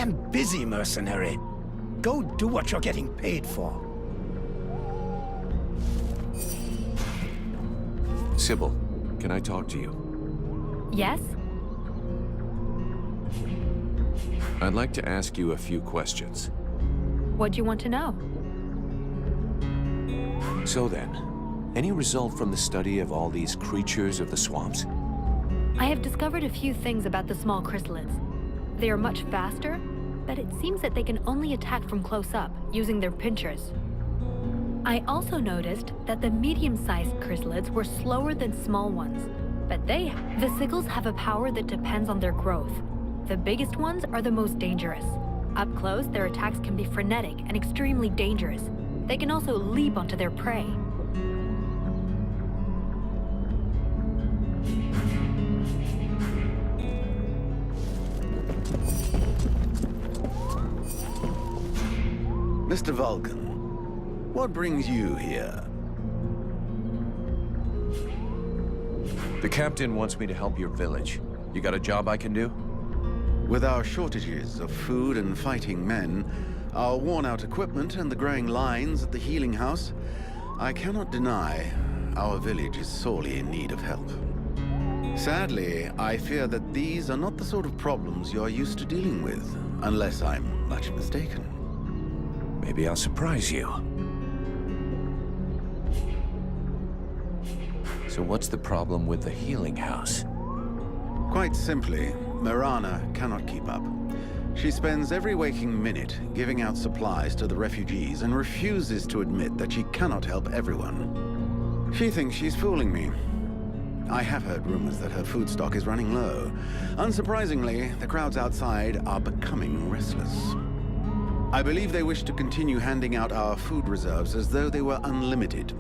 am busy, mercenary. Go do what you're getting paid for. Sybil, can I talk to you? Yes? I'd like to ask you a few questions. What do you want to know? So then, any result from the study of all these creatures of the swamps? I have discovered a few things about the small chrysalids. They are much faster, but it seems that they can only attack from close up, using their pinchers. I also noticed that the medium-sized chrysalids were slower than small ones, but the sickles have a power that depends on their growth. The biggest ones are the most dangerous. Up close, their attacks can be frenetic and extremely dangerous. They can also leap onto their prey. Mr. Vulcan, what brings you here? The captain wants me to help your village. You got a job I can do? With our shortages of food and fighting men, our worn-out equipment and the growing lines at the healing house, I cannot deny our village is sorely in need of help. Sadly, I fear that these are not the sort of problems you are used to dealing with, unless I'm much mistaken. Maybe I'll surprise you. So what's the problem with the healing house? Quite simply, Mirana cannot keep up. She spends every waking minute giving out supplies to the refugees and refuses to admit that she cannot help everyone. She thinks she's fooling me. I have heard rumors that her food stock is running low. Unsurprisingly, the crowds outside are becoming restless. I believe they wish to continue handing out our food reserves as though they were unlimited.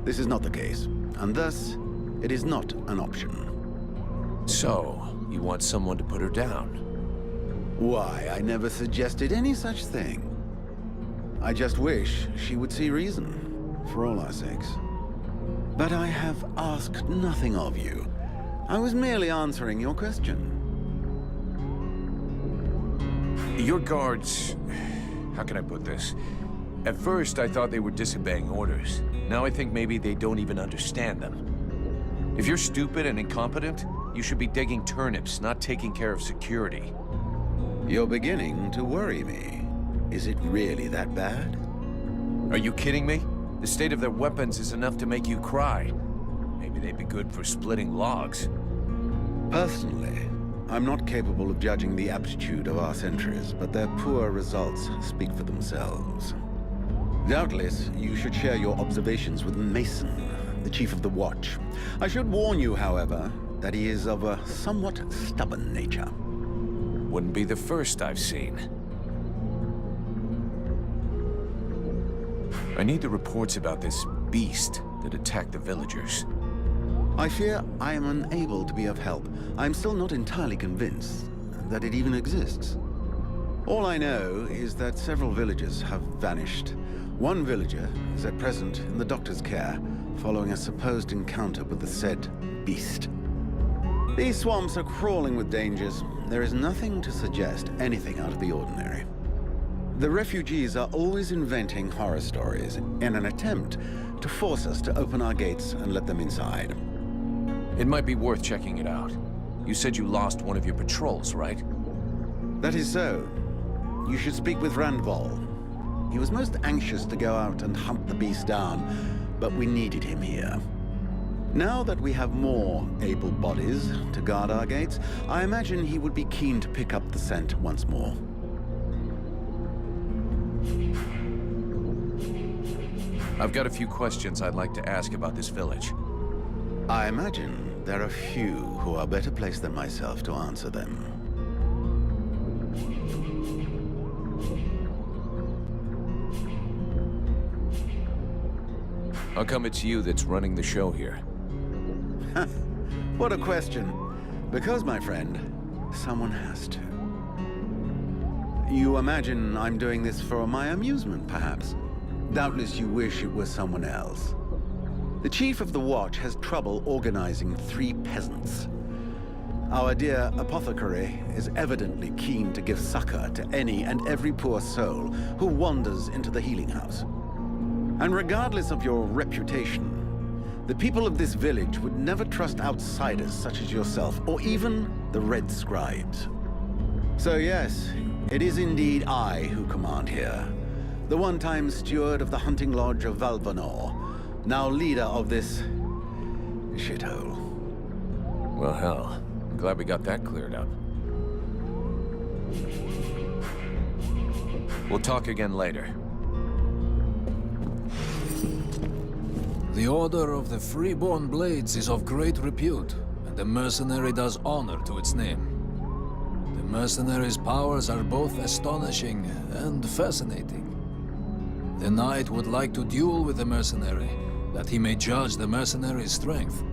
This is not the case, and thus, it is not an option. So, you want someone to put her down? Why, I never suggested any such thing. I just wish she would see reason, for all our sakes. But I have asked nothing of you. I was merely answering your question. Your guards... How can I put this? At first, I thought they were disobeying orders. Now I think maybe they don't even understand them. If you're stupid and incompetent, you should be digging turnips, not taking care of security. You're beginning to worry me. Is it really that bad? Are you kidding me? The state of their weapons is enough to make you cry. Maybe they'd be good for splitting logs. Personally, I'm not capable of judging the aptitude of our sentries, but their poor results speak for themselves. Doubtless, you should share your observations with Mason, the chief of the watch. I should warn you, however, that he is of a somewhat stubborn nature. Wouldn't be the first I've seen. I need the reports about this beast that attacked the villagers. I fear I am unable to be of help. I'm still not entirely convinced that it even exists. All I know is that several villagers have vanished. One villager is at present in the doctor's care, following a supposed encounter with the said beast. These swamps are crawling with dangers. There is nothing to suggest anything out of the ordinary. The refugees are always inventing horror stories in an attempt to force us to open our gates and let them inside. It might be worth checking it out. You said you lost one of your patrols, right? That is so. You should speak with Randval. He was most anxious to go out and hunt the beast down, but we needed him here. Now that we have more able bodies to guard our gates, I imagine he would be keen to pick up the scent once more. I've got a few questions I'd like to ask about this village. I imagine there are few who are better placed than myself to answer them. How come it's you that's running the show here? What a question. Because, my friend, someone has to. You imagine I'm doing this for my amusement, perhaps? Doubtless you wish it was someone else. The chief of the watch has trouble organizing 3 peasants. Our dear apothecary is evidently keen to give succor to any and every poor soul who wanders into the healing house. And regardless of your reputation, the people of this village would never trust outsiders such as yourself, or even the Red Scribes. So yes, it is indeed I who command here. The one-time steward of the hunting lodge of Valvanor, now leader of this shithole. Well, hell. I'm glad we got that cleared up. We'll talk again later. The Order of the Freeborn Blades is of great repute, and the mercenary does honor to its name. The mercenary's powers are both astonishing and fascinating. The knight would like to duel with the mercenary, that he may judge the mercenary's strength.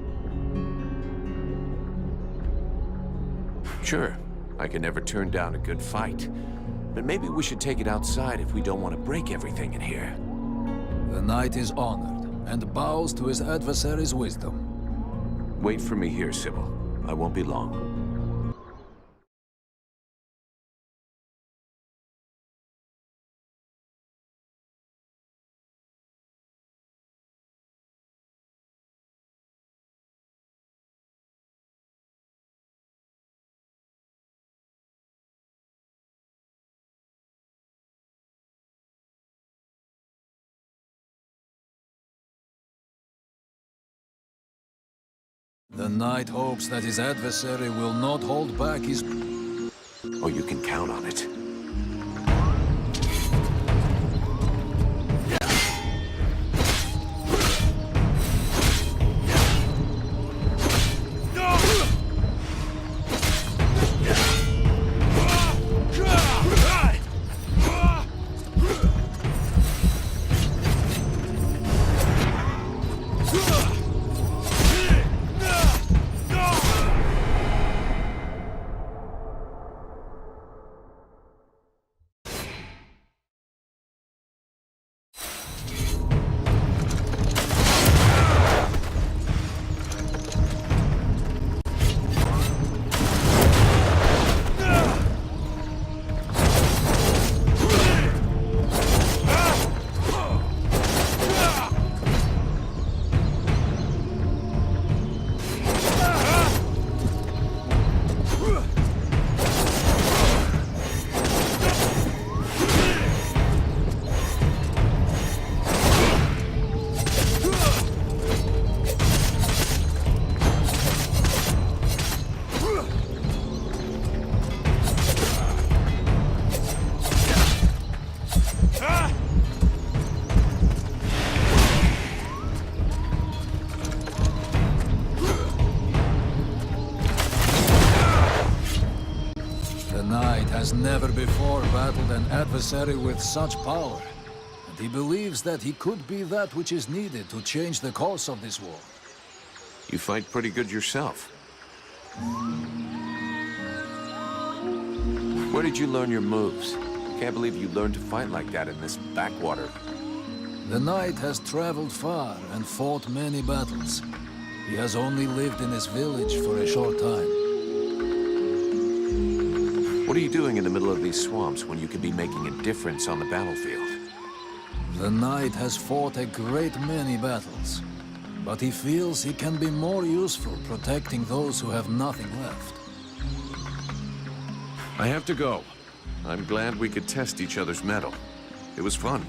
Sure, I can never turn down a good fight. But maybe we should take it outside if we don't want to break everything in here. The knight is honored, and bows to his adversary's wisdom. Wait for me here, Sybil. I won't be long. The knight hopes that his adversary will not hold back his... Oh, you can count on it. Has never before battled an adversary with such power, and he believes that he could be that which is needed to change the course of this war. You fight pretty good yourself. Where did you learn your moves? Can't believe you learned to fight like that in this backwater. The knight has traveled far and fought many battles. He has only lived in this village for a short time. What are you doing in the middle of these swamps when you could be making a difference on the battlefield? The knight has fought a great many battles, but he feels he can be more useful protecting those who have nothing left. I have to go. I'm glad we could test each other's mettle. It was fun.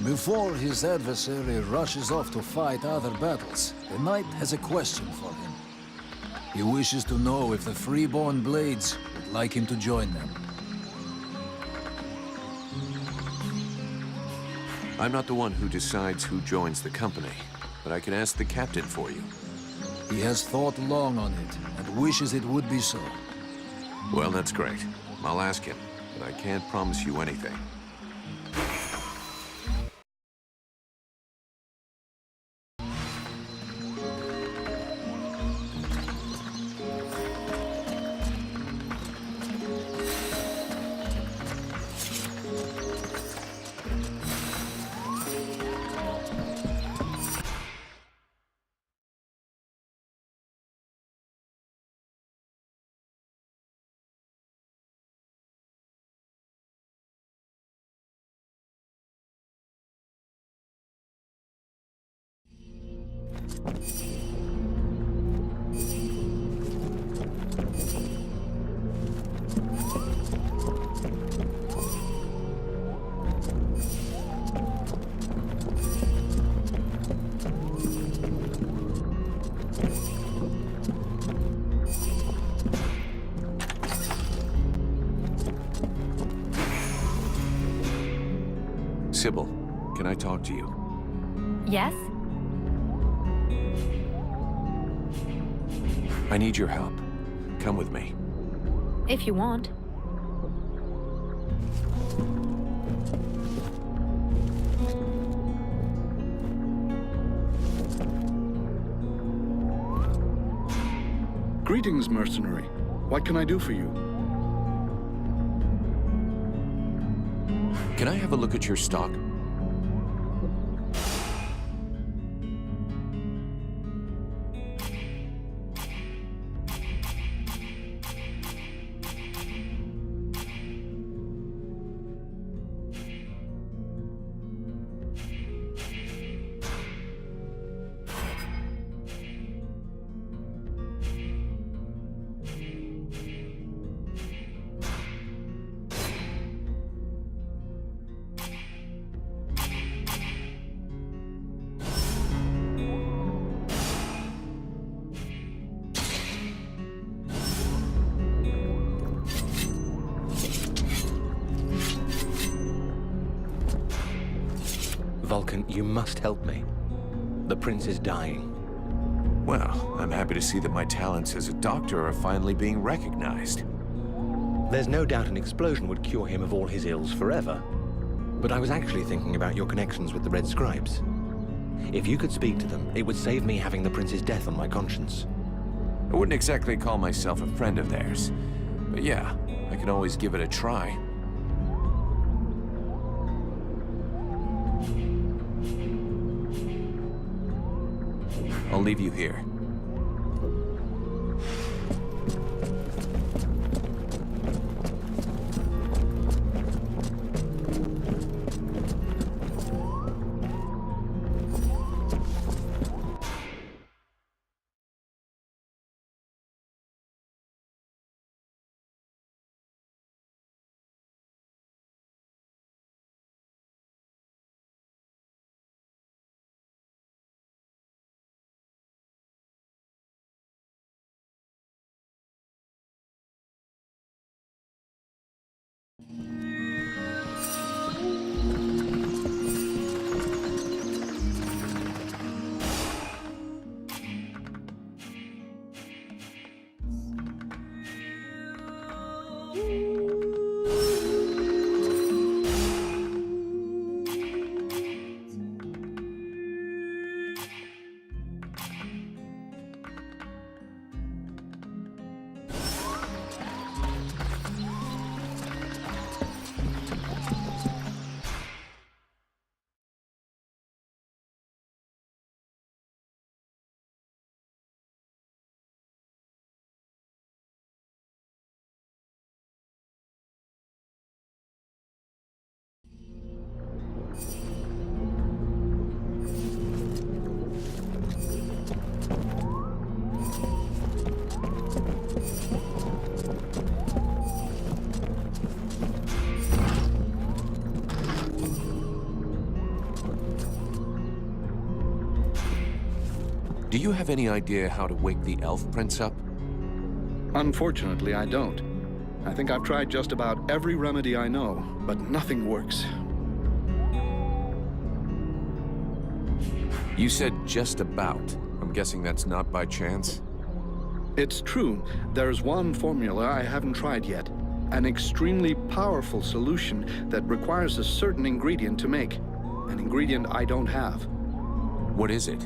Before his adversary rushes off to fight other battles, the knight has a question for him. He wishes to know if the Freeborn Blades would like him to join them. I'm not the one who decides who joins the company, but I can ask the captain for you. He has thought long on it, and wishes it would be so. Well, that's great. I'll ask him, but I can't promise you anything. Sybil, can I talk to you? Yes? I need your help. Come with me. If you want. Greetings, mercenary. What can I do for you? Can I have a look at your stock? Vulcan, you must help me. The prince is dying. Well, I'm happy to see that my talents as a doctor are finally being recognized. There's no doubt an explosion would cure him of all his ills forever. But I was actually thinking about your connections with the Red Scribes. If you could speak to them, it would save me having the prince's death on my conscience. I wouldn't exactly call myself a friend of theirs. But yeah, I can always give it a try. I'll leave you here. Do you have any idea how to wake the elf prince up? Unfortunately, I don't. I think I've tried just about every remedy I know, but nothing works. You said just about. I'm guessing that's not by chance? It's true. There's one formula I haven't tried yet. An extremely powerful solution that requires a certain ingredient to make. An ingredient I don't have. What is it?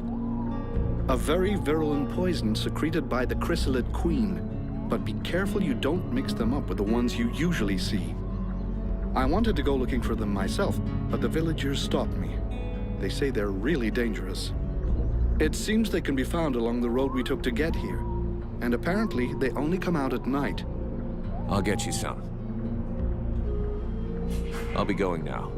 A very virulent poison secreted by the chrysalid queen. But be careful you don't mix them up with the ones you usually see. I wanted to go looking for them myself, but the villagers stopped me. They say they're really dangerous. It seems they can be found along the road we took to get here. And apparently, they only come out at night. I'll get you some. I'll be going now.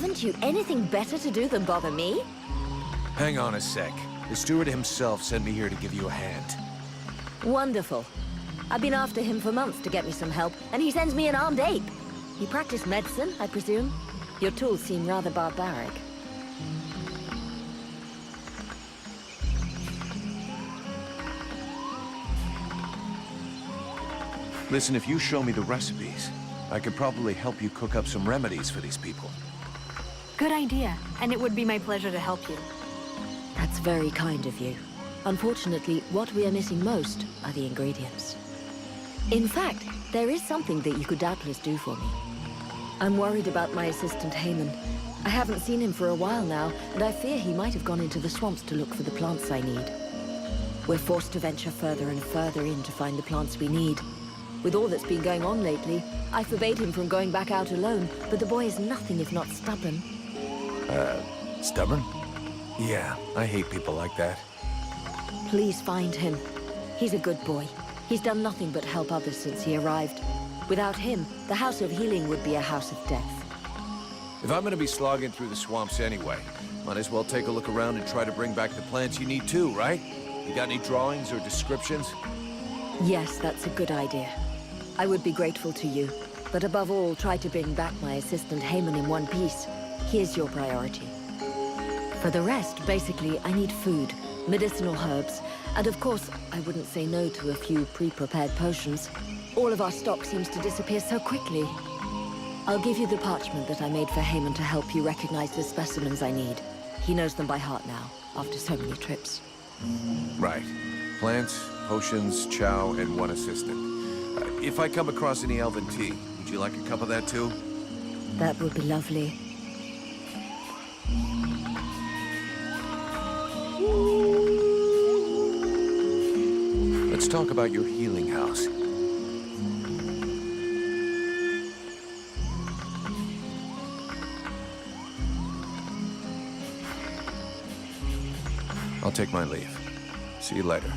Haven't you anything better to do than bother me? Hang on a sec. The steward himself sent me here to give you a hand. Wonderful. I've been after him for months to get me some help, and he sends me an armed ape. You practice medicine, I presume? Your tools seem rather barbaric. Listen, if you show me the recipes, I could probably help you cook up some remedies for these people. Good idea, and it would be my pleasure to help you. That's very kind of you. Unfortunately, what we are missing most are the ingredients. In fact, there is something that you could doubtless do for me. I'm worried about my assistant Haman. I haven't seen him for a while now, and I fear he might have gone into the swamps to look for the plants I need. We're forced to venture further and further in to find the plants we need. With all that's been going on lately, I forbade him from going back out alone, but the boy is nothing if not stubborn. Stubborn? Yeah, I hate people like that. Please find him. He's a good boy. He's done nothing but help others since he arrived. Without him, the House of Healing would be a house of death. If I'm gonna be slogging through the swamps anyway, might as well take a look around and try to bring back the plants you need too, right? You got any drawings or descriptions? Yes, that's a good idea. I would be grateful to you, but above all, try to bring back my assistant Haman in one piece. He is your priority. For the rest, basically, I need food, medicinal herbs, and of course, I wouldn't say no to a few pre-prepared potions. All of our stock seems to disappear so quickly. I'll give you the parchment that I made for Haman to help you recognize the specimens I need. He knows them by heart now, after so many trips. Right. Plants, potions, chow, and one assistant. If I come across any elven tea, would you like a cup of that too? That would be lovely. Let's talk about your healing house. I'll take my leave. See you later.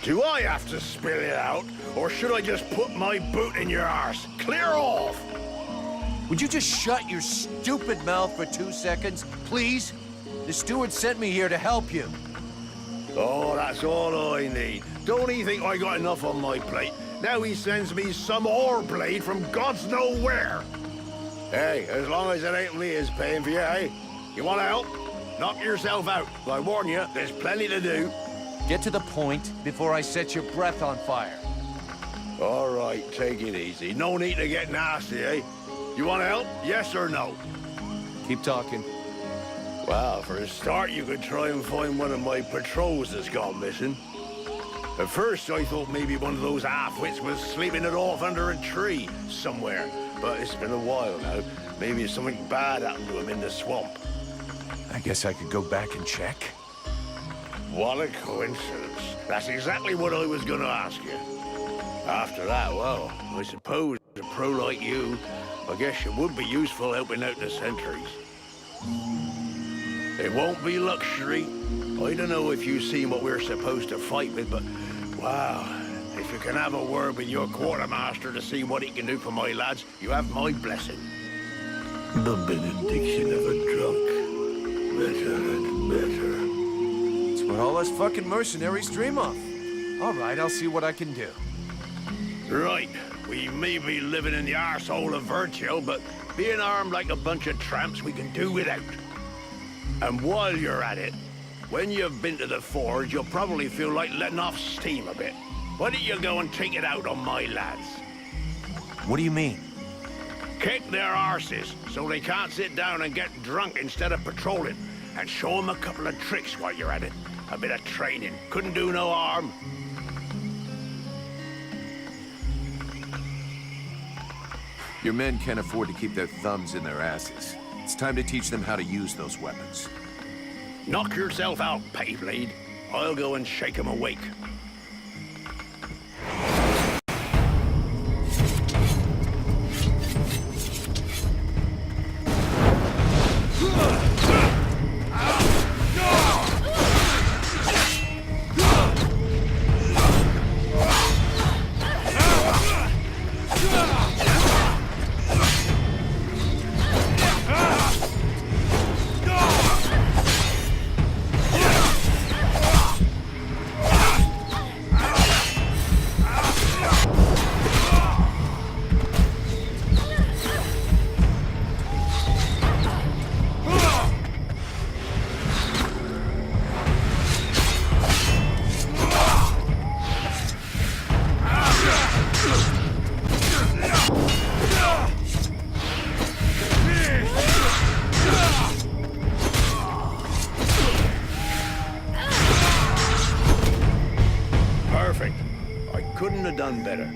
Do I have to spill it out, or should I just put my boot in your arse? Clear off! Would you just shut your stupid mouth for 2 seconds, please? The steward sent me here to help you. Oh, that's all I need. Don't he think I got enough on my plate? Now he sends me some ore blade from God's know where. Hey, as long as it ain't Leah's paying for you, hey? You want to help? Knock yourself out. I warn you, there's plenty to do. Get to the point before I set your breath on fire. All right, take it easy. No need to get nasty, eh? You want to help? Yes or no? Keep talking. Well, for a start, you could try and find one of my patrols that's gone missing. At first, I thought maybe one of those half-wits was sleeping it off under a tree somewhere. But it's been a while now. Maybe something bad happened to him in the swamp. I guess I could go back and check. What a coincidence. That's exactly what I was going to ask you. After that, well, I suppose a pro like you, I guess it would be useful helping out the sentries. It won't be luxury. I don't know if you've seen what we're supposed to fight with, but wow, if you can have a word with your quartermaster to see what he can do for my lads, you have my blessing. The benediction of a drunk. Better and better. It's what all us fucking mercenaries dream of. All right, I'll see what I can do. Right. We may be living in the arsehole of Virtue, but being armed like a bunch of tramps, we can do without. And while you're at it, when you've been to the forge, you'll probably feel like letting off steam a bit. Why don't you go and take it out on my lads? What do you mean? Kick their arses so they can't sit down and get drunk instead of patrolling. And show them a couple of tricks while you're at it. A bit of training. Couldn't do no harm. Your men can't afford to keep their thumbs in their asses. It's time to teach them how to use those weapons. Knock yourself out, Pettyblade. I'll go and shake 'em awake. Couldn't have done better.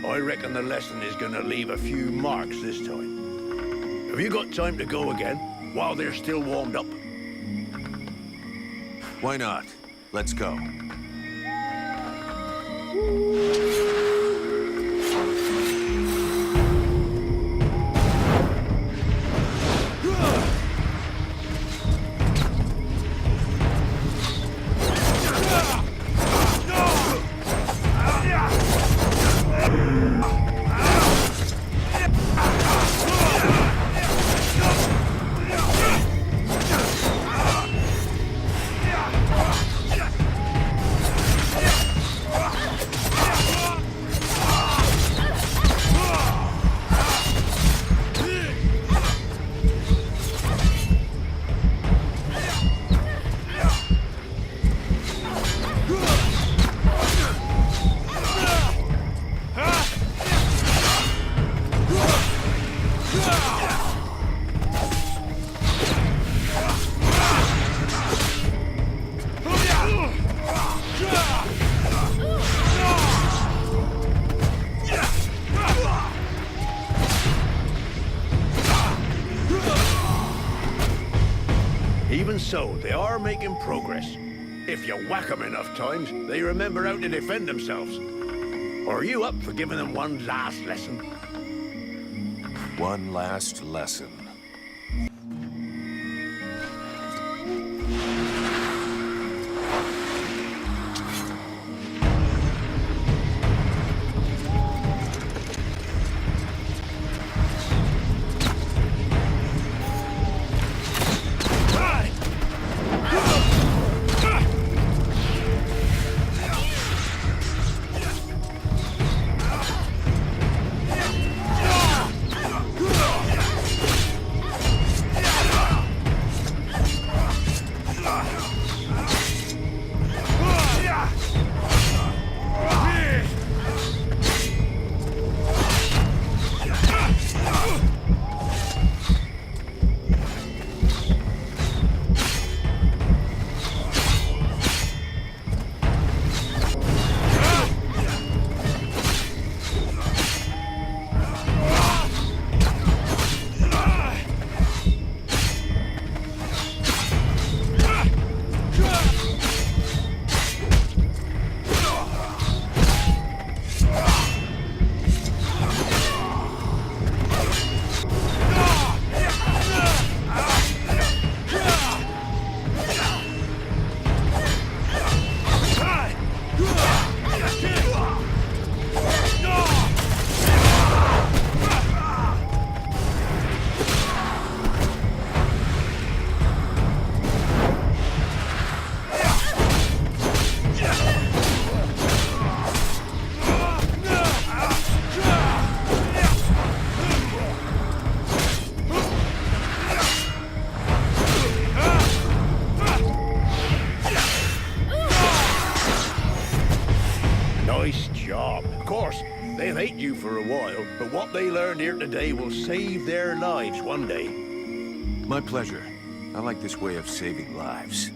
I reckon the lesson is gonna leave a few marks this time. Have you got time to go again, while they're still warmed up? Why not? Let's go. Even so, they are making progress. If you whack them enough times, they remember how to defend themselves. Are you up for giving them one last lesson? One last lesson. Nice job. Of course, they'll hate you for a while, but what they learned here today will save their lives one day. My pleasure. I like this way of saving lives.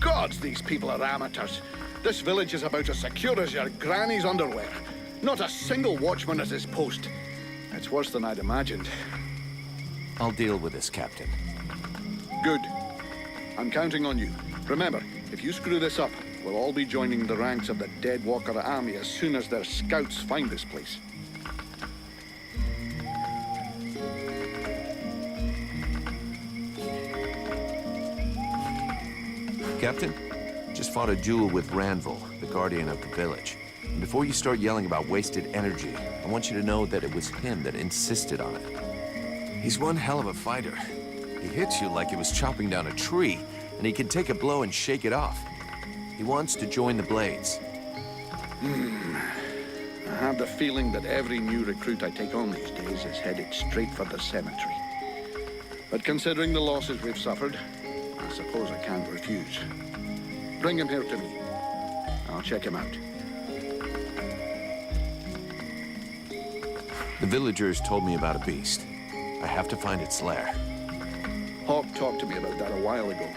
Gods, these people are amateurs. This village is about as secure as your granny's underwear. Not a single watchman at his post. It's worse than I'd imagined. I'll deal with this, Captain. Good. I'm counting on you. Remember, if you screw this up, we'll all be joining the ranks of the Dead Walker army as soon as their scouts find this place. Captain, just fought a duel with Ranville, the guardian of the village. And before you start yelling about wasted energy, I want you to know that it was him that insisted on it. He's one hell of a fighter. He hits you like he was chopping down a tree, and he can take a blow and shake it off. He wants to join the Blades. I have the feeling that every new recruit I take on these days is headed straight for the cemetery. But considering the losses we've suffered, I suppose I can't refuse. Bring him here to me. I'll check him out. The villagers told me about a beast. I have to find its lair. Hawk talked to me about that a while ago.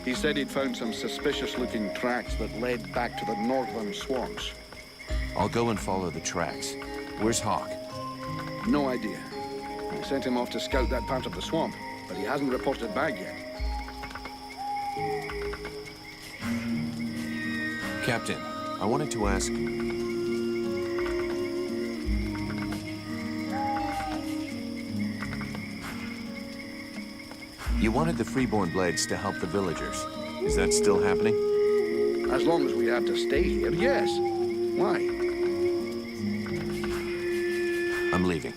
He said he'd found some suspicious-looking tracks that led back to the northern swamps. I'll go and follow the tracks. Where's Hawk? No idea. I sent him off to scout that part of the swamp, but he hasn't reported back yet. Captain, I wanted to ask... You wanted the Freeborn Blades to help the villagers. Is that still happening? As long as we have to stay here, yes. Why? I'm leaving.